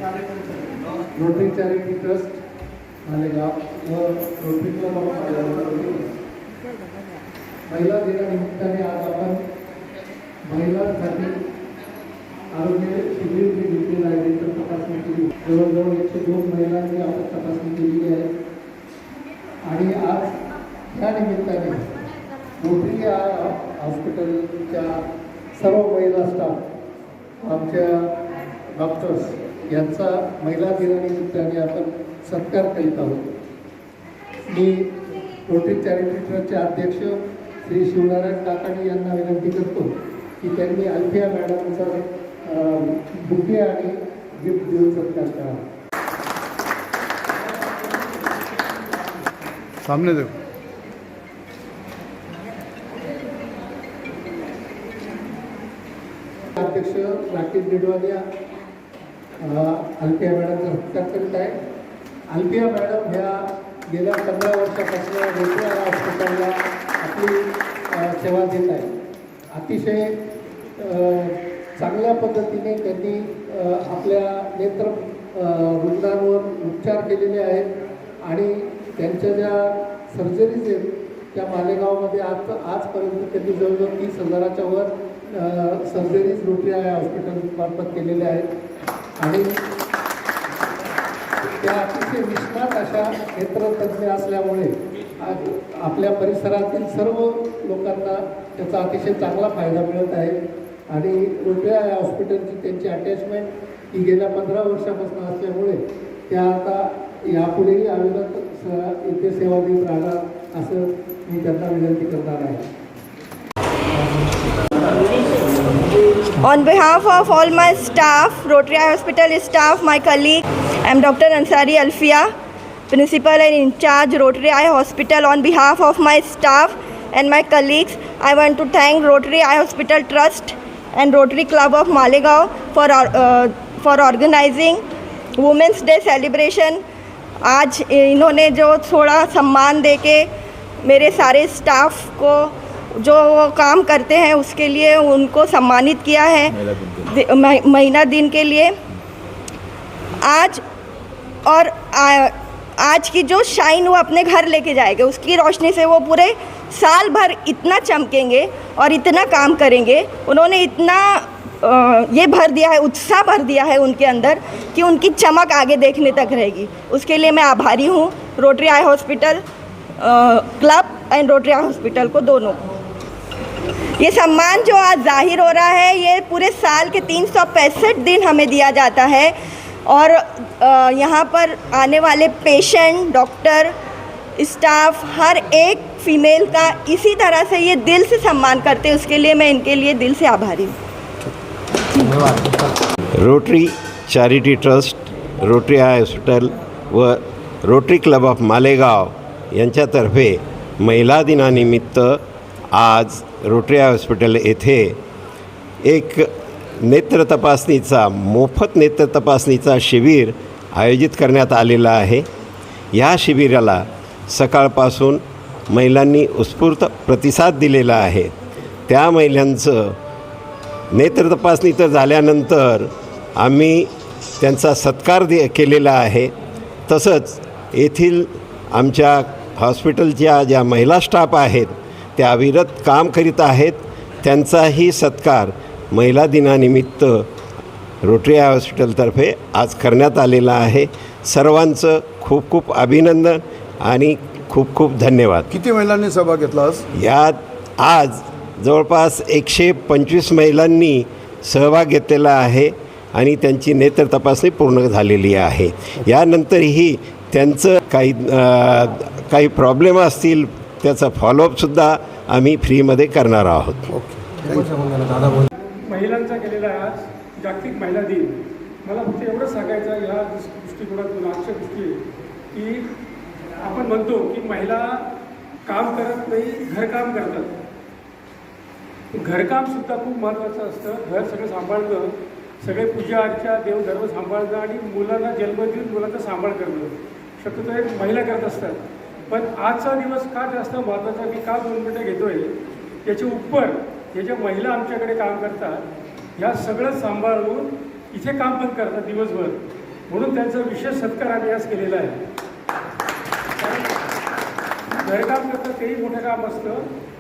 Rotary charity trust Malegaon व rotary club of महिला दिनानिमित्ताने आज आपण महिलांसाठी आरोग्य शिबिर घेतलेलं आहे. त्याची तपासणी केली. जवळजवळ 102 महिलांची आपण तपासणी केलेली आहे. आणि आज या निमित्ताने रोटरी हॉस्पिटलच्या सर्व महिला स्टाफ, आमच्या डॉक्टर्स यांचा महिला दिनानिमित्ताने आपण सत्कार करीत आहोत. मी रोटरी चॅरिटी ट्रस्टचे अध्यक्ष श्री शिवनारायण काकाणी यांना विनंती करतो की त्यांनी अल्फिया मॅडमचा बुके आणि गिफ्ट देऊन सत्कार करावा. सामने दो. अध्यक्ष राकेश डिडवालिया अल्फिया मॅडमचा सत्कार करीत आहे. अल्फिया मॅडम ह्या गेल्या 15 वर्षापासून रोटरी हॉस्पिटलला आपली सेवा देत आहे. अतिशय चांगल्या पद्धतीने त्यांनी आपल्या नेत्र रुग्णांवर उपचार केलेले आहेत आणि त्यांच्या ज्या सर्जरीज आहेत त्या मालेगावमध्ये आजपर्यंत त्यांनी जवळजवळ 30,000च्या वर सर्जरीज रोटरी हॉस्पिटलमार्फत केलेल्या आहेत. आणि त्या अतिशय निष्णात अशा नेत्रतज्ञ असल्यामुळे आज आपल्या परिसरातील सर्व लोकांना त्याचा अतिशय चांगला फायदा मिळत आहे. आणि रोटरी हॉस्पिटलची त्यांची अटॅचमेंट ही गेल्या 15 वर्षापासून असल्यामुळे त्या आता यापुढेही अविरत इथे सेवा देत राहणार असं मी त्यांना विनंती करणार आहे. On behalf of all my staff, Rotary Eye Hospital staff, my colleague, I am Dr. Ansari Alfia, Principal and in charge Rotary Eye Hospital. On behalf of my staff and my colleagues, I want to thank Rotary Eye Hospital Trust and Rotary Club of Malegaon for organizing Women's Day celebration. आज इन्होंने जो थोड़ा सम्मान देके मेरे सारे staff को जो काम करते हैं उसके लिए उनको सम्मानित किया है महिला दिन के लिए. आज और आज की जो शाइन वो अपने घर लेके जाएंगे, उसकी रोशनी से वो पूरे साल भर इतना चमकेंगे और इतना काम करेंगे. उन्होंने इतना ये भर दिया है, उत्साह भर दिया है उनके अंदर कि उनकी चमक आगे देखने तक रहेगी. उसके लिए मैं आभारी हूँ rotary eye hospital club end rotary eye hospital को, दोनों को. ये सम्मान जो आज जाहिर हो रहा है ये पूरे साल के 365 दिन हमें दिया जाता है. और यहाँ पर आने वाले पेशेंट, डॉक्टर, स्टाफ, हर एक फीमेल का इसी तरह से ये दिल से सम्मान करते हैं. उसके लिए मैं इनके लिए दिल से आभारी हूँ. Rotary charity trust, rotary I hospital व रोटरी क्लब ऑफ मालेगाव यांच्यातर्फे महिला दिनानिमित्त आज रोटरी आय हॉस्पिटल येथे एक नेत्र तपासणीचा, मोफत नेत्र तपासणीचा शिबिर आयोजित करण्यात आलेला आहे. या शिबिराला सकाळपासून महिलांनी उत्स्फूर्त प्रतिसाद दिलेला आहे. त्या महिलांचं नेत्र तपासणी तर झाल्यानंतर आम्ही त्यांचा सत्कार केलेला आहे. तसंच येथील आमच्या हॉस्पिटलच्या ज्या महिला स्टाफ आहेत त्या अविरत काम करीत आहेत. त्यांचाही सत्कार महिला दिनानिमित्त रोटरी आय हॉस्पिटलतर्फे आज करण्यात आलेला आहे. सर्वांचं खूप खूप अभिनंदन आणि खूप खूप धन्यवाद. किती महिलांनी सहभाग घेतला आज? यात आज जवळपास 125 महिलांनी सहभाग घेतलेला आहे आणि त्यांची नेत्र तपासणी पूर्ण झालेली आहे. यानंतरही त्यांचं काही प्रॉब्लेम असतील त्याचा फॉलोअपसुद्धा आम्ही फ्रीमध्ये करणार आहोत. महिलांचा केलेला आहे आज जागतिक महिला दिन. मला फक्त एवढंच सांगायचं आहे ह्या दृष्टिकोनातून, आजच्या दृष्टी की आपण म्हणतो की महिला काम करत नाही, घरकाम करतात. घरकामसुद्धा खूप महत्त्वाचं असतं. घर सगळं सांभाळणं, सगळे पूजा अर्चा, देवधर्म सांभाळणं आणि मुलांना जन्म देऊन मुलांचा सांभाळ करणं शक्यतो एक महिला करत असतात. पण आजचा दिवस का जास्त महत्त्वाचा, मी का 2 मिनटं घेतो आहे याच्या उपर हे ज्या महिला आमच्याकडे काम करतात ह्या सगळं सांभाळून इथे काम पण करतात दिवसभर. म्हणून त्यांचा विशेष सत्कार आम्ही आज केलेला आहे. घरकाम करतं तेही मोठं काम असतं,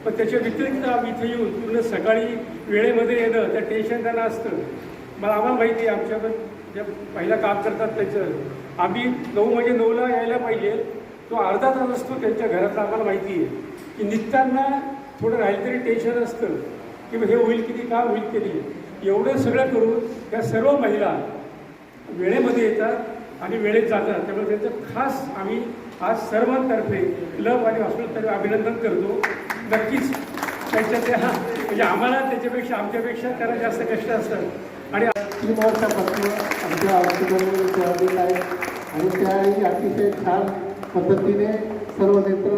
पण त्याच्या व्यतिरिक्त आम्ही इथे येऊन पूर्ण सकाळी वेळेमध्ये येणं त्या टेन्शन त्यांना असतं. आम्हाला माहिती आहे, आमच्याकडे जे पहिला काम करतात त्याचं आम्ही 9 म्हणजे 9ला यायला पाहिजे, तो अर्धा तास असतो त्यांच्या घरात. आम्हाला माहिती आहे की निघताना थोडं राहिलं तरी टेन्शन असतं की हे होईल किती, काम होईल किती. एवढं सगळं करून त्या सर्व महिला वेळेमध्ये येतात आणि वेळेत जातात. त्यामुळे त्यांचं खास आम्ही आज सर्वांतर्फे क्लब आणि हॉस्पिटलतर्फे अभिनंदन करतो. नक्कीच त्यांच्या त्या म्हणजे आम्हाला त्याच्यापेक्षा आमच्यापेक्षा त्यांना जास्त कष्ट असतात आणि 3 वर्षापासून आमच्या हॉस्पिटलमध्ये सेवा देत आहे आणि त्यावेळी अतिशय छान पद्धतीने सर्व नेत्र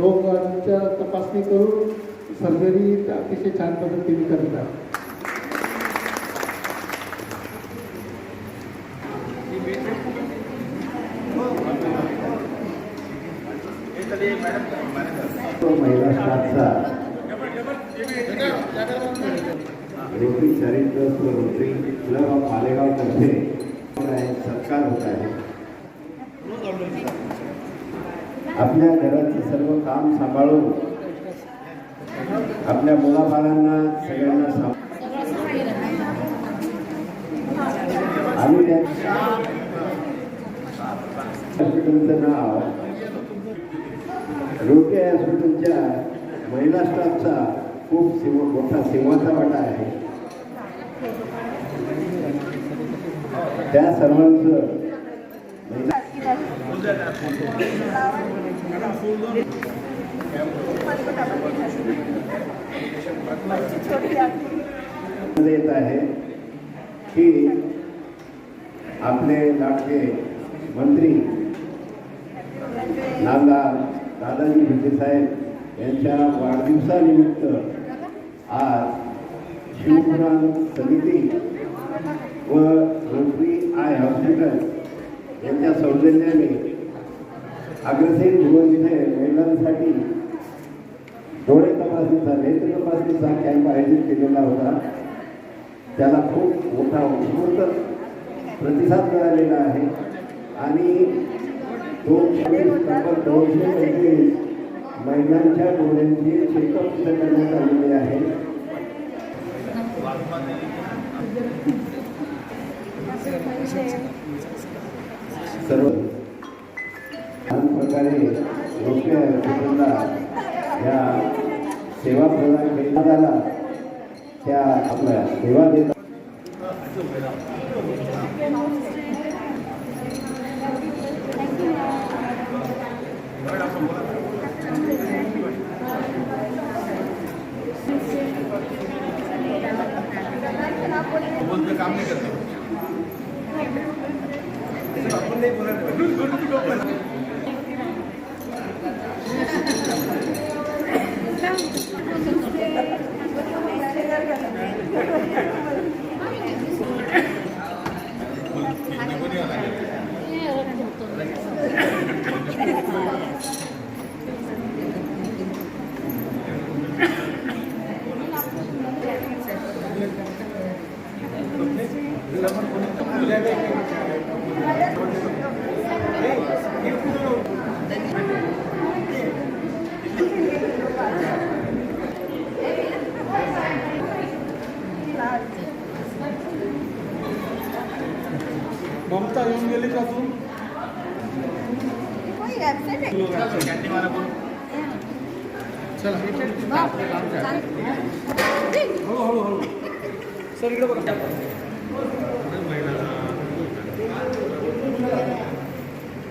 रोगांच्या तपासणी करून सर्जरी अतिशय छान पद्धतीने करतात. महिला स्टाफचा Rotary charitable Rotary club of मालेगावतर्फे सत्कार होत आहे. आपल्या घराचं सर्व काम सांभाळून आपल्या मुलाबाळांना सगळ्यांना आम्ही त्या हॉस्पिटलचं नाव रोटरी हॉस्पिटलच्या महिला स्टाफचा खूप मोठा सिंहाचा वाटा आहे. त्या सर्वांचं येत आहे की आपले लाडके मंत्री नामदार दादाजी भुसे साहेब यांच्या वाढदिवसानिमित्त आज शिवपुराण समिती व रोटरी आय हॉस्पिटल यांच्या सौजन्याने अग्रसेन भुवन इथे महिलांसाठी डोळे तपासणीचा नेत्र तपासणीचा कॅम्प आयोजित केलेला होता. त्याला खूप मोठा उत्स्फूर्त प्रतिसाद मिळालेला आहे आणि 225 महिलांच्या डोळ्यांची चेकअप करण्यात आलेले आहे. सर्व छान प्रकारे रोटरी हॉस्पिटलला या सेवा प्रदान केला झाला, त्या आपल्या सेवा देत काम नाही करत. ममता येऊन गेली का तू? चला हळू हळू हळू सर इकडे बघा.